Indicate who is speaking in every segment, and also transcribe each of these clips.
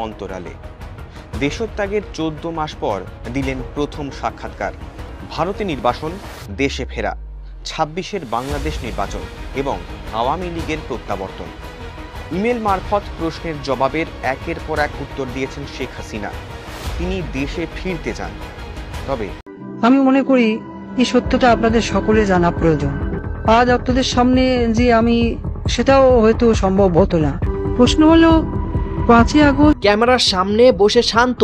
Speaker 1: অন্তরালে। দেশত্যাগের 14 মাস পর দিলেন প্রথম সাক্ষাৎকার। ভারতে নির্বাসন, দেশে ফেরা, 26-এর বাংলাদেশ নির্বাচন এবং আওয়ামী লীগের প্রত্যাবর্তন। ইমেল মারফত প্রশ্নের জবাবের একের পর এক উত্তর দিয়েছেন শেখ হাসিনা। তিনি দেশে ফিরতে চান। তবে
Speaker 2: আমি মনে করি এই সত্যটা আপনাদের সকলে জানা প্রয়োজন। আজ আপনাদের সামনে যে আমি সেটাও হয়তো সম্ভব হতো না। প্রশ্ন হলো 5ই আগস্ট।
Speaker 3: ক্যামেরার সামনে বসে শান্ত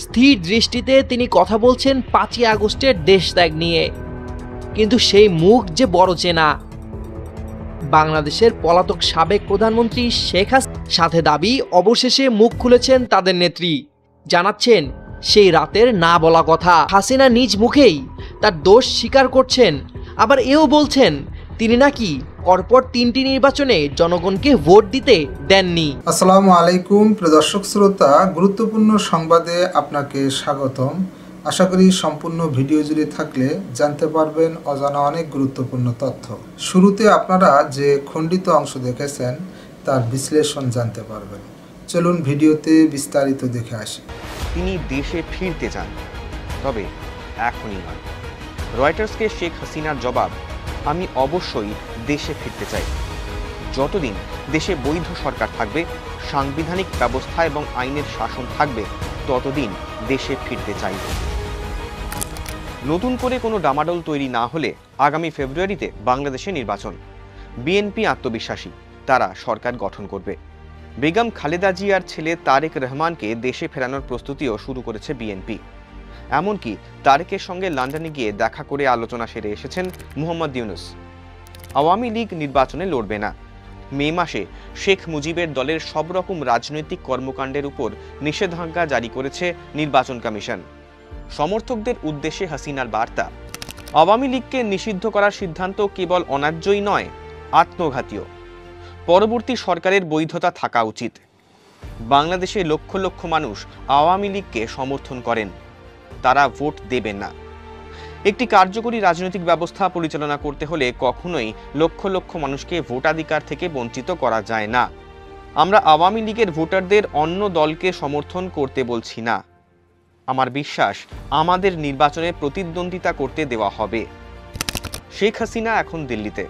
Speaker 3: স্থির দৃষ্টিতে তিনি কথা বলছেন 5ই আগস্টের দেশত্যাগ নিয়ে, কিন্তু সেই মুখ যে বড় চেনা। বাংলাদেশের পলাতক সাবেক প্রধানমন্ত্রী শেখ হাসিনার সাথে দাবি অবশেষে মুখ খুলেছেন তাদের নেত্রী, জানাচ্ছেন সেই রাতের না বলা কথা। হাসিনা নিজ মুখেই তার দোষ স্বীকার করছেন, আবার এও বলছেন তিনি নাকি পরপর 3টি নির্বাচনে জনগণকে ভোট দিতে দেননি।
Speaker 4: আসসালামু আলাইকুম প্রিয় দর্শক শ্রোতা, গুরুত্বপূর্ণ সংবাদে আপনাকে স্বাগতম। আশা করি সম্পূর্ণ ভিডিও জুড়ে থাকলে জানতে পারবেন অজানা অনেক গুরুত্বপূর্ণ তথ্য। শুরুতে আপনারা যে খণ্ডিত অংশ দেখেছেন তার বিশ্লেষণ জানতে পারবেন। চলুন ভিডিওতে বিস্তারিত দেখে আসি।
Speaker 1: তিনি দেশে ফিরতে চান, তবে এখনই নয়। রয়টার্সকে শেখ হাসিনার জবাব, আমি অবশ্যই দেশে ফিরতে চাই। যতদিন দেশে বৈধ সরকার থাকবে, সাংবিধানিক ব্যবস্থা এবং আইনের শাসন থাকবে, ততদিন দেশে ফিরতে চাইব। নতুন করে কোনো ডামাডোল তৈরি না হলে আগামী ফেব্রুয়ারিতে বাংলাদেশে নির্বাচন। বিএনপি আত্মবিশ্বাসী, তারা সরকার গঠন করবে। বেগম খালেদা জিয়ার ছেলে তারেক রহমানকে দেশে ফেরানোর প্রস্তুতিও শুরু করেছে বিএনপি। এমনকি তারেকের সঙ্গে লন্ডনে গিয়ে দেখা করে আলোচনা সেরে এসেছেন মোহাম্মদ ইউনুস। আওয়ামী লীগ নির্বাচনে লড়বে না। মে মাসে শেখ মুজিবের দলের সব রকম রাজনৈতিক কর্মকাণ্ডের উপর নিষেধাজ্ঞা জারি করেছে নির্বাচন কমিশন। সমর্থকদের উদ্দেশ্যে হাসিনার বার্তা, আওয়ামী লীগকে নিষিদ্ধ করার সিদ্ধান্ত কেবল অন্যায্যই নয়, আত্মঘাতীয়। পরবর্তী সরকারের বৈধতা থাকা উচিত। বাংলাদেশে লক্ষ লক্ষ মানুষ আওয়ামী লীগকে সমর্থন করেন, তারা ভোট দেবেন না। একটি কার্যকরী রাজনৈতিক ব্যবস্থা পরিচালনা করতে হলে কখনোই লক্ষ লক্ষ মানুষকে ভোটাধিকার থেকে বঞ্চিত করা যায় না। আমরা আওয়ামী লীগের ভোটারদের অন্য দলকে সমর্থন করতে বলছি না। আমার বিশ্বাস আমাদের নির্বাচনে প্রতিদ্বন্দ্বিতা করতে দেওয়া হবে। শেখ হাসিনা এখন দিল্লিতে।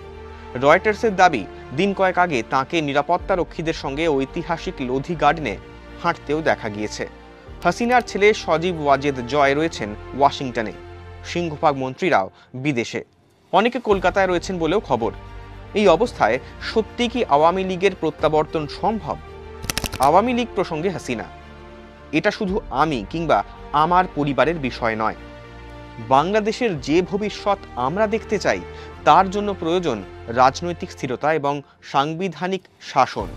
Speaker 1: রয়টার্সের দাবি, দিন কয়েক আগে তাঁকে নিরাপত্তা রক্ষীদের সঙ্গে ঐতিহাসিক লোধি গার্ডেনে হাঁটতেও দেখা গিয়েছে। হাসিনার ছেলে সজীব ওয়াজেদ জয় রয়েছেন ওয়াশিংটনে, সিংহভাগ মন্ত্রীরাও বিদেশে, অনেকে কলকাতায় রয়েছেন বলেও খবর। এই অবস্থায় সত্যি কি আওয়ামী লীগের প্রত্যাবর্তন সম্ভব? আওয়ামী লীগ প্রসঙ্গে হাসিনা, এটা শুধু আমি কিংবা আমার পরিবারের বিষয় নয়। বাংলাদেশের যে ভবিষ্যৎ আমরা দেখতে চাই, তার জন্য প্রয়োজন রাজনৈতিক স্থিরতা এবং সাংবিধানিক শাসন।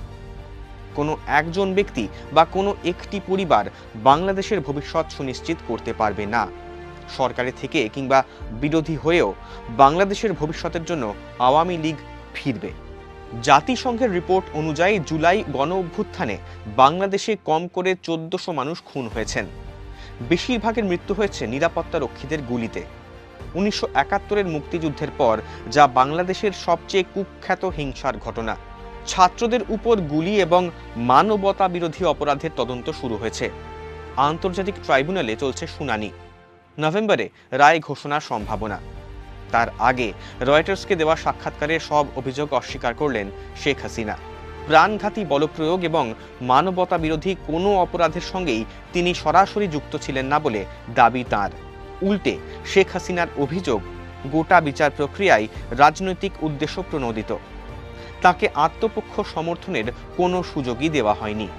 Speaker 1: কোনো একজন ব্যক্তি বা কোনো একটি পরিবার বাংলাদেশের ভবিষ্যৎ সুনিশ্চিত করতে পারবে না। সরকারে থেকে কিংবা বিরোধী হয়েও বাংলাদেশের ভবিষ্যতের জন্য আওয়ামী লীগ ফিরবে। জাতিসংঘের রিপোর্ট অনুযায়ী জুলাই গণ অভ্যুত্থানে বাংলাদেশে কম করে 1400 মানুষ খুন হয়েছেন। বেশিরভাগের মৃত্যু হয়েছে নিরাপত্তা রক্ষীদের গুলিতে। 1971-এর মুক্তিযুদ্ধের পর যা বাংলাদেশের সবচেয়ে কুখ্যাত হিংসার ঘটনা। ছাত্রদের উপর গুলি এবং মানবতা বিরোধী অপরাধের তদন্ত শুরু হয়েছে। আন্তর্জাতিক ট্রাইব্যুনালে চলছে শুনানি। নভেম্বরে রায় ঘোষণার সম্ভাবনা। তার আগে রয়টার্সকে দেওয়া সাক্ষাৎকারে সব অভিযোগ অস্বীকার করলেন শেখ হাসিনা। প্রাণঘাতী বলপ্রয়োগ এবং মানবতা বিরোধী কোনো অপরাধের সঙ্গেই তিনি সরাসরি যুক্ত ছিলেন না বলে দাবি তাঁর। উল্টে শেখ হাসিনার অভিযোগ, গোটা বিচার প্রক্রিয়ায় রাজনৈতিক উদ্দেশ্য প্রণোদিত। তাকে আত্মপক্ষ সমর্থনের কোনো সুযোগই দেওয়া হয়নি।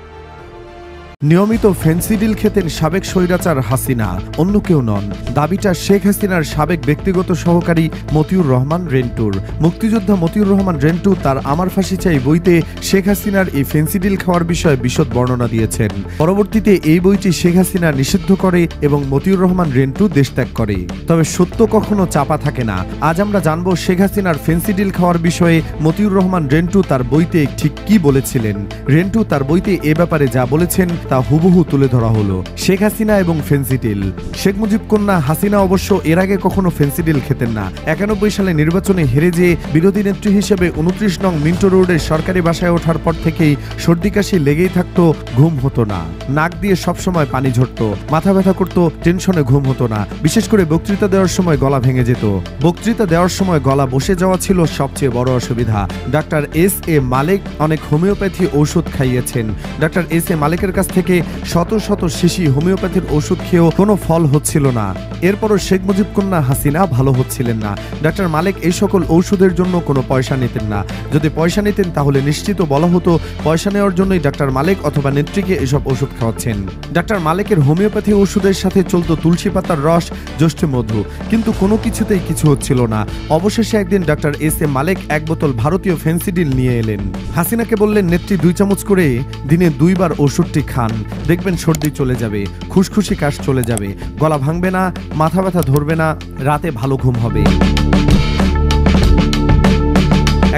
Speaker 5: নিয়মিত ফেন্সিডিল খেতেন সাবেক স্বৈরাচার হাসিনা, অন্য কেউ নন। দাবিটা শেখ হাসিনার সাবেক ব্যক্তিগত সহকারী মতিউর রহমান রেন্টুর। মুক্তিযোদ্ধা মতিউর রহমান রেন্টু তার আমার ফাঁসি চাই বইতে শেখ হাসিনার এই ফেন্সিডিল খাওয়ার বিষয়ে বিশদ বর্ণনা দিয়েছেন। পরবর্তীতে এই বইটি শেখ হাসিনা নিষিদ্ধ করে এবং মতিউর রহমান রেন্টু দেশত্যাগ করে। তবে সত্য কখনো চাপা থাকে না। আজ আমরা জানব শেখ হাসিনার ফেন্সিডিল খাওয়ার বিষয়ে মতিউর রহমান রেন্টু তার বইতে ঠিক কি বলেছিলেন। রেন্টু তার বইতে এ ব্যাপারে যা বলেছেন তা হুবহু তুলে ধরা হলো। শেখ হাসিনা এবং ফেন্সিডিল। শেখ মুজিব কন্যা হাসিনা অবশ্য এর আগে কখনো ফেন্সিডিল খেতেন না। 91 সালে নির্বাচনে হেরে যেয়ে বিরোধী নেত্রী হিসেবে 29 নং মিন্টো রোডের সরকারি বাসায় ওঠার পর থেকেই সর্দি কাশি লেগেই থাকতো, ঘুম হতো না, নাক দিয়ে সবসময় পানি ঝরতো, মাথা ব্যথা করতো, টেনশনে ঘুম হতো না। বিশেষ করে বক্তৃতা দেওয়ার সময় গলা ভেঙে যেত। বক্তৃতা দেওয়ার সময় গলা বসে যাওয়া ছিল সবচেয়ে বড় অসুবিধা। Doctor SA. মালিক অনেক হোমিওপ্যাথি ঔষধ খাইয়েছেন। Doctor SA. মালিকের কাছ থেকে শত শত শিশি হোমিওপ্যাথির ওষুধ খেয়েও কোনো ফল হচ্ছিল না। এরপরও শেখ মুজিব কন্যা হাসিনা ভালো হচ্ছিলেন না। ডাক্তার মালিক এই সকল ঔষধের জন্য কোনো পয়সা নিতেন না। যদি পয়সা নিতেন তাহলে নিশ্চিত বলা হতো পয়সা নেওয়ার জন্যই ডাক্তার মালিক অথবা নেত্রীকে এসব ওষুধ খাওয়াচ্ছেন। ডাক্তার মালিকের হোমিওপ্যাথি ওষুধের সাথে চলতো তুলসী পাতার রস, জ্যৈষ্ঠ মধু, কিন্তু কোনো কিছুতেই কিছু হচ্ছিল না। অবশেষে একদিন ডাক্তার এস.এ. মালিক এক বোতল ভারতীয় ফেন্সিডিল নিয়ে এলেন। হাসিনাকে বললেন, নেত্রী 2 চামচ করে দিনে 2 বার ওষুধটি খান, দেখবেন সর্দি চলে যাবে, খুশখুশি কাশ চলে যাবে, গলা ভাঙবে না, মাথা ব্যথা ধরবে না, রাতে ভালো ঘুম হবে।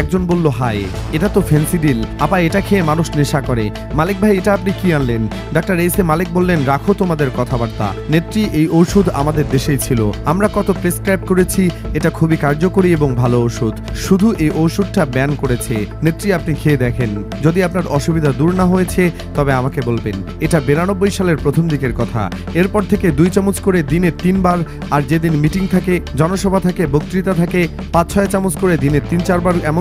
Speaker 5: একজন বলল, হাই, এটা তো ফেন্সিডিল, আপা এটা খেয়ে মানুষ নেশা করে। মালিক ভাই, এটা আপনি কি আনলেন? Doctor SA. মালিক বললেন, রাখো তোমাদের কথাবার্তা, নেত্রী এই ঔষধ আমাদের দেশেই ছিল, আমরা কত প্রেসক্রাইব করেছি, এটা খুবই কার্যকরী এবং ভালো ওষুধ, শুধু এই ওষুধটা ব্যান করেছে, নেত্রী আপনি খেয়ে দেখেন, যদি আপনার অসুবিধা দূর না হয়েছে তবে আমাকে বলবেন। এটা 92 সালের প্রথম দিকের কথা। এরপর থেকে 2 চামচ করে দিনে 3 বার, আর যেদিন মিটিং থাকে, জনসভা থাকে, বক্তৃতা থাকে, 5-6 চামচ করে দিনে 3-4 বার, এমনকি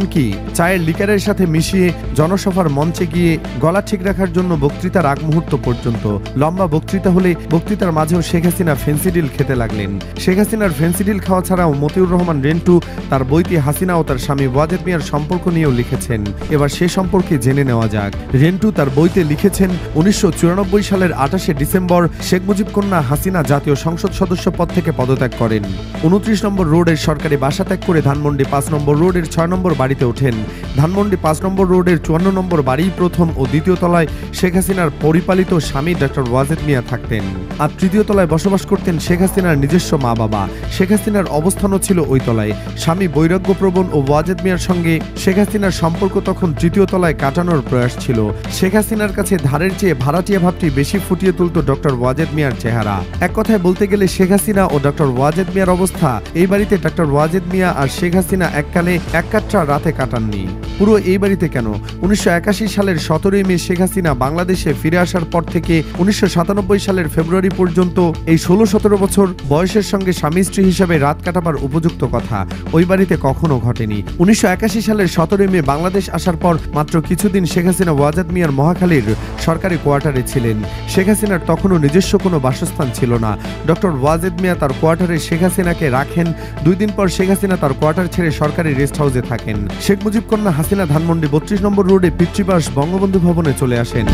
Speaker 5: চায়ের লিকারের সাথে মিশিয়ে জনসভার মঞ্চে গিয়ে গলা ঠিক রাখার জন্য বক্তৃতার আগ মুহূর্ত পর্যন্ত। লম্বা বক্তৃতা হলে বক্তৃতার মাঝেও শেখ হাসিনা ফেন্সিডিল খেতে লাগলেন। শেখ হাসিনার ফেন্সিডিল খাওয়া ছাড়াও মতিউর রহমান রেন্টু তার বইতে হাসিনা ও তার স্বামী ওয়াজেদ মিয়ার সম্পর্ক নিয়েও লিখেছেন। এবার সে সম্পর্কে জেনে নেওয়া যাক। রেন্টু তার বইতে লিখেছেন, 1994 সালের 28শে ডিসেম্বর শেখ মুজিব কন্যা হাসিনা জাতীয় সংসদ সদস্য পদ থেকে পদত্যাগ করেন। 29 নম্বর রোডের সরকারি বাসা ত্যাগ করে ধানমন্ডি 5 নম্বর রোডের 6 নম্বর বাড়িতে ওঠেন। ধানমন্ডি 5 নম্বর রোডের 54 নম্বর বাড়ি প্রথম ও দ্বিতীয় তলায় শেখ হাসিনার পরিপালিত স্বামী ডক্টর ওয়াজেদ মিয়া থাকতেন, আর তৃতীয় তলায় বসবাস করতেন শেখ হাসিনার নিজস্ব মা বাবা। শেখ হাসিনার অবস্থানও ছিল ওই তলায়। স্বামী বৈরাগ্যপ্রবণ ও ওয়াজেদ মিয়ার সঙ্গে শেখ হাসিনার সম্পর্ক তখন তৃতীয় তলায় কাটানোর প্রয়াস ছিল। শেখ হাসিনার কাছে ধারের চেয়ে ভাড়াটিয়া ভাবটি বেশি ফুটিয়ে তুলত ডক্টর ওয়াজেদ মিয়ার চেহারা। এক কথায় বলতে গেলে শেখ হাসিনা ও ডক্টর ওয়াজেদ মিয়ার অবস্থা, এই বাড়িতে ডক্টর ওয়াজেদ মিয়া আর শেখ হাসিনা এককালে এক কাটরা রাতে কাটাননি। পুরো এই বাড়িতে কেন, 1981 সালের 17ই মে শেখ হাসিনা বাংলাদেশে ফিরে আসার পর থেকে 1997 সালের ফেব্রুয়ারি পর্যন্ত এই 16-17 বছর বয়সের সঙ্গে স্বামী স্ত্রী হিসাবে রাত কাটাবার উপযুক্ত কথা ওই বাড়িতে কখনো ঘটেনি। 1981 সালের 17ই মে বাংলাদেশ আসার পর মাত্র কিছুদিন শেখ হাসিনা ওয়াজেদ মিয়ার মহাখালীর সরকারি কোয়ার্টারে ছিলেন। শেখ হাসিনার তখনও নিজস্ব কোনো বাসস্থান ছিল না। ডক্টর ওয়াজেদ মিয়া তার কোয়ার্টারে শেখ হাসিনাকে রাখেন। 2 দিন পর শেখ হাসিনা তার কোয়ার্টার ছেড়ে সরকারি রেস্ট হাউসে থাকেন। শেখ মুজিব কন্যা হাসিনা ধানমন্ডি 32 নম্বর রোডে পিতৃবাস বঙ্গবন্ধু ভবনে চলে আসেন।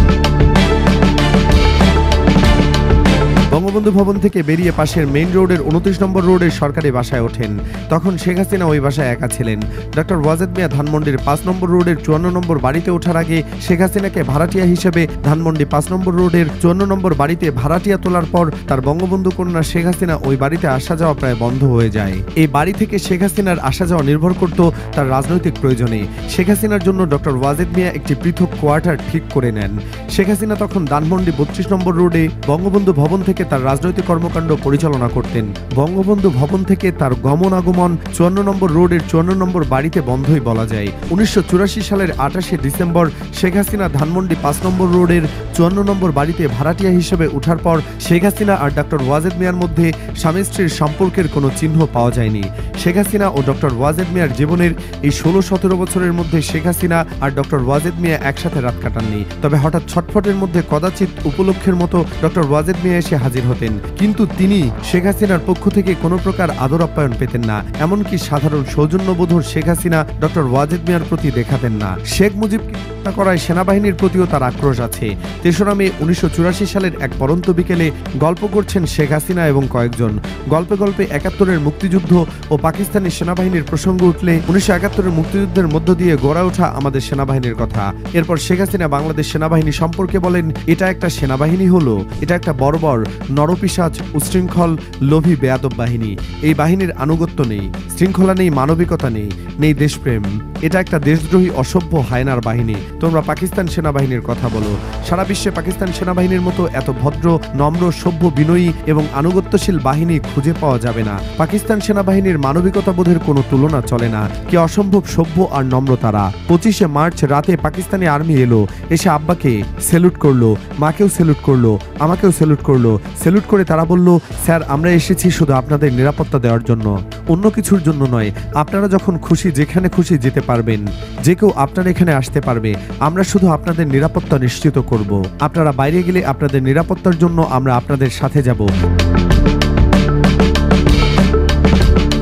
Speaker 5: বঙ্গবন্ধু ভবন থেকে বেরিয়ে পাশের মেইন রোডের 29 নম্বর রোডের সরকারি বাসায় ওঠেন। তখন শেখ হাসিনা ওই বাসায় একা ছিলেন। ডক্টর ওয়াজেদ মিয়া ধানমন্ডির 5 নম্বর রোডের 54 নম্বর বাড়িতে ওঠার আগে শেখ হাসিনাকে ভাড়াটিয়া হিসেবে ধানমন্ডি 5 নম্বর রোডের 54 নম্বর বাড়িতে ভাড়াটিয়া তোলার পর তার বঙ্গবন্ধু কন্যা শেখ হাসিনা ওই বাড়িতে আসা যাওয়া প্রায় বন্ধ হয়ে যায়। এই বাড়ি থেকে শেখ হাসিনার আসা যাওয়া নির্ভর করত তার রাজনৈতিক প্রয়োজনে। শেখ হাসিনার জন্য ডক্টর ওয়াজেদ মিয়া একটি পৃথক কোয়ার্টার ঠিক করে নেন। শেখ হাসিনা তখন ধানমন্ডি 32 নম্বর রোডে বঙ্গবন্ধু ভবন থেকে তার রাজনৈতিক কর্মকাণ্ড পরিচালনা করতেন। বঙ্গবন্ধু ভবন থেকে তার গমনাগমন 54 নম্বর রোডের 54 নম্বর বাড়িতে বন্ধই বলা যায়। 1984 সালের 28শে ডিসেম্বর শেখ হাসিনা ধানমন্ডি 5 নম্বর রোডের 54 নম্বর বাড়িতে ভাড়াটিয়া হিসেবে ওঠার পর শেখ হাসিনা আর ডক্টর ওয়াজেদ মিয়ার মধ্যে স্বামী স্ত্রীর সম্পর্কের কোনো চিহ্ন পাওয়া যায়নি। শেখ হাসিনা ও ডক্টর ওয়াজেদ মিয়ার জীবনের এই 16-17 বছরের মধ্যে শেখ হাসিনা আর ডক্টর ওয়াজেদ মিয়া একসাথে রাত কাটাননি। তবে হঠাৎ ছটফটের মধ্যে কদাচিৎ উপলক্ষের মতো ডক্টর ওয়াজেদ মিয়া এসে হাজির হতেন, কিন্তু তিনি শেখ হাসিনার পক্ষ থেকে কোনো প্রকার আদর আপ্যায়ন পেতেন না। এমনকি সাধারণ সৌজন্যবোধ শেখ হাসিনা ডক্টর ওয়াজেদ মিয়ার প্রতি দেখাতেন না। শেখ মুজিবকে হত্যা করায় সেনাবাহিনীর প্রতিও তার আক্রোশ আছে। 3রা মে 1984 সালের এক পরন্ত বিকেলে গল্প করছেন শেখ হাসিনা এবং কয়েকজন। গল্পে গল্পে 71-এর মুক্তিযুদ্ধ ও পাকিস্তানি সেনাবাহিনীর প্রসঙ্গ উঠলে 1971-এর মুক্তিযুদ্ধের মধ্য দিয়ে গড়ে ওঠা আমাদের সেনাবাহিনীর কথা। এরপর শেখ হাসিনা বাংলাদেশ সেনাবাহিনী সম্পর্কে বলেন, এটা একটা সেনাবাহিনী হলো, এটা একটা বর্বর নরপিশাচ, উশৃঙ্খল, লোভী বেয়াদব বাহিনী। এই বাহিনীর আনুগত্য নেই, শৃঙ্খলা নেই, মানবিকতা নেই, নেই দেশপ্রেম। এটা একটা দেশদ্রোহী অসভ্য হায়নার বাহিনী। তোমরা পাকিস্তান সেনাবাহিনীর কথা বলো, সারা বিশ্বে পাকিস্তান সেনাবাহিনীর মতো এত ভদ্র, নম্র, সভ্য, বিনয়ী এবং আনুগত্যশীল বাহিনী খুঁজে পাওয়া যাবে না। পাকিস্তান সেনাবাহিনীর মানবিকতা বোধের কোনো তুলনা চলে না। কি অসম্ভব সভ্য আর নম্র তারা। 25শে মার্চ রাতে পাকিস্তানি আর্মি এলো, এসে আব্বাকে স্যালুট করলো, মাকেও স্যালুট করলো, আমাকেও স্যালুট করলো। স্যালুট করে তারা বলল, স্যার আমরা এসেছি শুধু আপনাদের নিরাপত্তা দেওয়ার জন্য, অন্য কিছুর জন্য নয়। আপনারা যখন খুশি যেখানে খুশি যেতে পারবেন, যে কেউ আপনার এখানে আসতে পারবে। আমরা শুধু আপনাদের নিরাপত্তা নিশ্চিত করব। আপনারা বাইরে গেলে আপনাদের নিরাপত্তার জন্য আমরা আপনাদের সাথে যাব।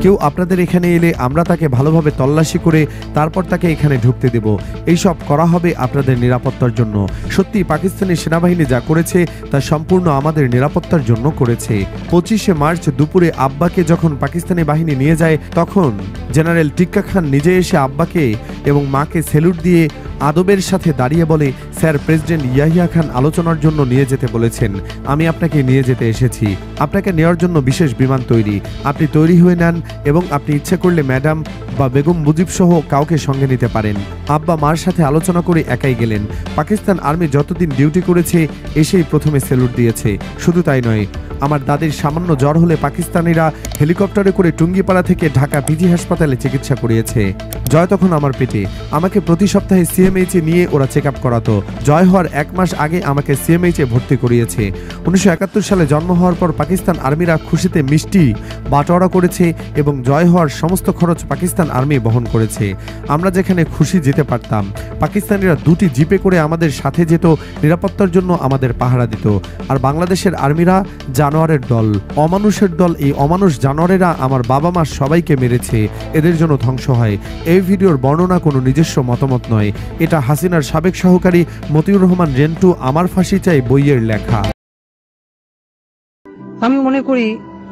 Speaker 5: কেউ আপনাদের এখানে এলে আমরা তাকে ভালোভাবে তল্লাশি করে তারপর তাকে এখানে ঢুকতে দেব। এইসব করা হবে আপনাদের নিরাপত্তার জন্য। সত্যি পাকিস্তানি সেনাবাহিনী যা করেছে তা সম্পূর্ণ আমাদের নিরাপত্তার জন্য করেছে। 25শে মার্চ দুপুরে আব্বাকে যখন পাকিস্তানি বাহিনী নিয়ে যায়, তখন জেনারেল টিক্কা খান নিজে এসে আব্বাকে এবং মাকে স্যালুট দিয়ে আদবের সাথে দাঁড়িয়ে বলে, স্যার প্রেসিডেন্ট ইয়াহিয়া খান আলোচনার জন্য নিয়ে যেতে বলেছেন, আমি আপনাকে নিয়ে যেতে এসেছি। আপনাকে নেওয়ার জন্য বিশেষ বিমান তৈরি, আপনি তৈরি হয়ে নেন এবং আপনি ইচ্ছে করলে ম্যাডাম বা বেগম মুজিব সহ কাউকে সঙ্গে নিতে পারেন। আব্বা মার সাথে আলোচনা করে একাই গেলেন। পাকিস্তান আর্মি যতদিন ডিউটি করেছে এসেই প্রথমে স্যালুট দিয়েছে। শুধু তাই নয়, আমার দাদির সামান্য জ্বর হলে পাকিস্তানিরা হেলিকপ্টারে করে টুঙ্গিপাড়া থেকে ঢাকা পিজি হাসপাতালে চিকিৎসা করিয়েছে। জয় তখন আমার পেটে, আমাকে প্রতি সপ্তাহে সিএমএইচে নিয়ে ওরা চেক আপ করাতো। জয় হওয়ার 1 মাস আগে আমাকে সিএমএইচে ভর্তি করিয়েছে। 1971 সালে জন্ম হওয়ার পর পাকিস্তান আর্মিরা খুশিতে মিষ্টি বাটোয়ারা করেছে এবং জয় হওয়ার সমস্ত খরচ পাকিস্তান আর্মি বহন করেছে। আমরা যেখানে খুশি যেতে পারতাম। পাকিস্তানিরা 2টি জিপে করে আমাদের সাথে যেত, নিরাপত্তার জন্য আমাদের পাহারা দিত। আর বাংলাদেশের আর্মিরা জানোয়ারের দল, অমানুষের দল। এই অমানুষ জানোয়ারেরা আমার বাবা মা সবাইকে মেরেছে, এদের জন্য ধ্বংস হয়। এই ভিডিওর বর্ণনা কোনো নিজস্ব মতামত নয়, এটা হাসিনার সাবেক সহকারী মতিউর রহমান রেন্টু আমার ফাঁসি চাই বইয়ের লেখা।
Speaker 2: আমি মনে করি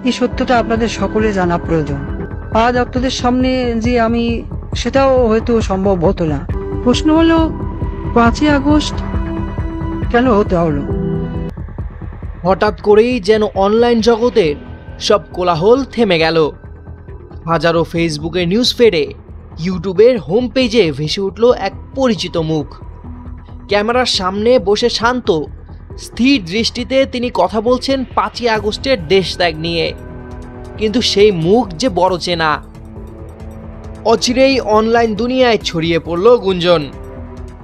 Speaker 2: এই সত্যটা আপনাদের সকলে জানা প্রয়োজন। আজ আপনাদের সামনে যে আমি, সেটাও হয়তো সম্ভব হতো না। প্রশ্ন হলো 5ই আগস্ট কেন হতে হলো?
Speaker 3: হঠাৎ করেই যেন অনলাইন জগতের সব কোলাহল থেমে গেল। হাজারো ফেসবুকের নিউজ ফিডে, ইউটিউবের হোম পেজে ভেসে উঠল এক পরিচিত মুখ। ক্যামেরার সামনে বসে শান্ত, স্থির দৃষ্টিতে তিনি কথা বলছেন 5ই আগস্টের দেশত্যাগ নিয়ে। কিন্তু সেই মুখ যে বড় চেনা। অচিরেই অনলাইন দুনিয়ায় ছড়িয়ে পড়ল গুঞ্জন,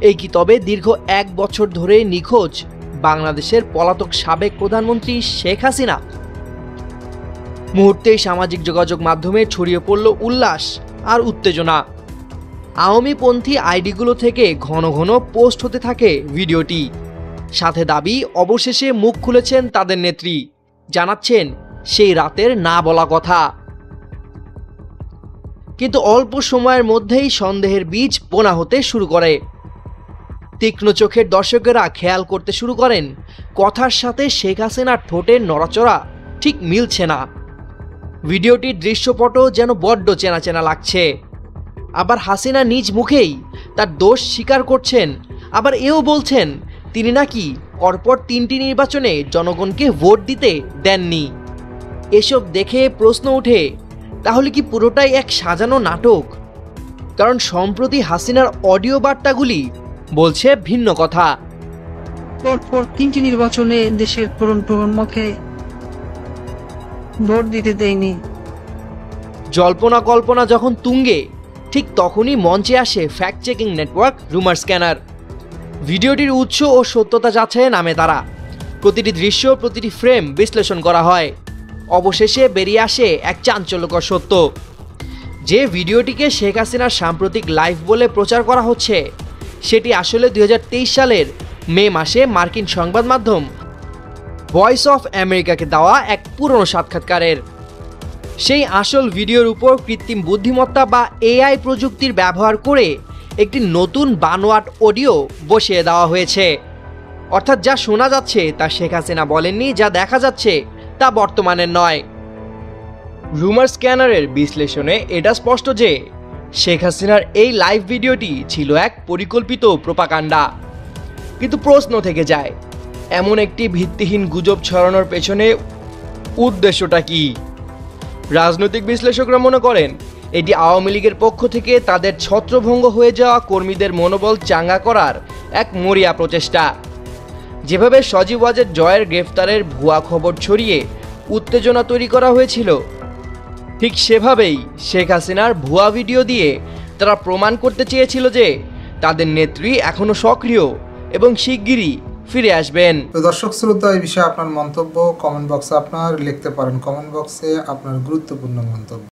Speaker 3: এই কি তবে দীর্ঘ 1 বছর ধরে নিখোঁজ বাংলাদেশের পলাতক সাবেক প্রধানমন্ত্রী শেখ হাসিনা? মুহূর্তেই সামাজিক যোগাযোগ মাধ্যমে ছড়িয়ে পড়ল উল্লাস আর উত্তেজনা। আওয়ামীপন্থী আইডিগুলো থেকে ঘন ঘন পোস্ট হতে থাকে ভিডিওটি। সাথে দাবি, অবশেষে মুখ খুলেছেন তাদের নেত্রী, জানাচ্ছেন সেই রাতের না বলা কথা। কিন্তু অল্প সময়ের মধ্যেই সন্দেহের বীজ বোনা হতে শুরু করে। তীক্ষ্ণ চোখের দর্শকেরা খেয়াল করতে শুরু করেন কথার সাথে শেখ হাসিনার ঠোঁটের নড়াচড়া ঠিক মিলছে না। ভিডিওটির দৃশ্যপটও যেন বড্ড চেনা চেনা লাগছে। আবার হাসিনা নিজ মুখেই তার দোষ স্বীকার করছেন, আবার এও বলছেন তিনি নাকি পরপর 3টি নির্বাচনে জনগণকে ভোট দিতে দেননি। এসব দেখে প্রশ্ন ওঠে, তাহলে কি পুরোটাই এক সাজানো নাটক? কারণ সম্প্রতি হাসিনার অডিও বার্তাগুলি বলছে ভিন্ন কথা।
Speaker 2: পরপর 3টি নির্বাচনে দেশের প্রজন্মকে ভোট দিতে দেয়নি।
Speaker 3: জল্পনা কল্পনা যখন তুঙ্গে, ঠিক তখনই মঞ্চে আসে ফ্যাক্ট চেকিং নেটওয়ার্ক রুমার স্ক্যানার। ভিডিওটির উৎস ও সত্যতা যাচাইয়ে নামে তারা। প্রতিটি দৃশ্য, প্রতিটি ফ্রেম বিশ্লেষণ করা হয়। অবশেষে বেরিয়ে আসে এক চাঞ্চল্যকর সত্য, যে ভিডিওটিকে শেখ হাসিনার সাম্প্রতিক লাইভ বলে প্রচার করা হচ্ছে, সেটি আসলে 2023 সালের মে মাসে মার্কিন সংবাদ মাধ্যম ভয়েস অফ আমেরিকাকে দেওয়া এক পুরনো সাক্ষাৎকারের। সেই আসল ভিডিওর উপর কৃত্রিম বুদ্ধিমত্তা বা এআই প্রযুক্তির ব্যবহার করে একটি নতুন বানোয়াট অডিও বসিয়ে দেওয়া হয়েছে। অর্থাৎ যা শোনা যাচ্ছে তা শেখ হাসিনা বলেননি, যা দেখা যাচ্ছে তা বর্তমানের নয়। রুমার স্ক্যানারের বিশ্লেষণে এটা স্পষ্ট যে শেখ হাসিনার এই লাইভ ভিডিওটি ছিল এক পরিকল্পিত প্রোপাগান্ডা। কিন্তু প্রশ্ন থেকে যায়, এমন একটি ভিত্তিহীন গুজব ছড়ানোর পেছনে উদ্দেশ্যটা কি? রাজনৈতিক বিশ্লেষকরা মনে করেন এটি আওয়ামী লীগের পক্ষ থেকে তাদের ছত্রভঙ্গ হয়ে যাওয়া কর্মীদের মনোবল চাঙ্গা করার এক মরিয়া প্রচেষ্টা। যেভাবে সজীব ওয়াজেদ জয়ের গ্রেফতারের ভুয়া খবর ছড়িয়ে উত্তেজনা তৈরি করা হয়েছিল, ঠিক সেভাবেই শেখ হাসিনার ভুয়া ভিডিও দিয়ে তারা প্রমাণ করতে চেয়েছিল যে তাদের নেত্রী এখনও সক্রিয় এবং শিগগিরই ফিরে আসবেন।
Speaker 4: তো দর্শক শ্রোতা, এই বিষয়ে আপনার মন্তব্য কমেন্ট বক্সে আপনার লিখতে পারেন। কমেন্ট বক্সে আপনার গুরুত্বপূর্ণ মন্তব্য।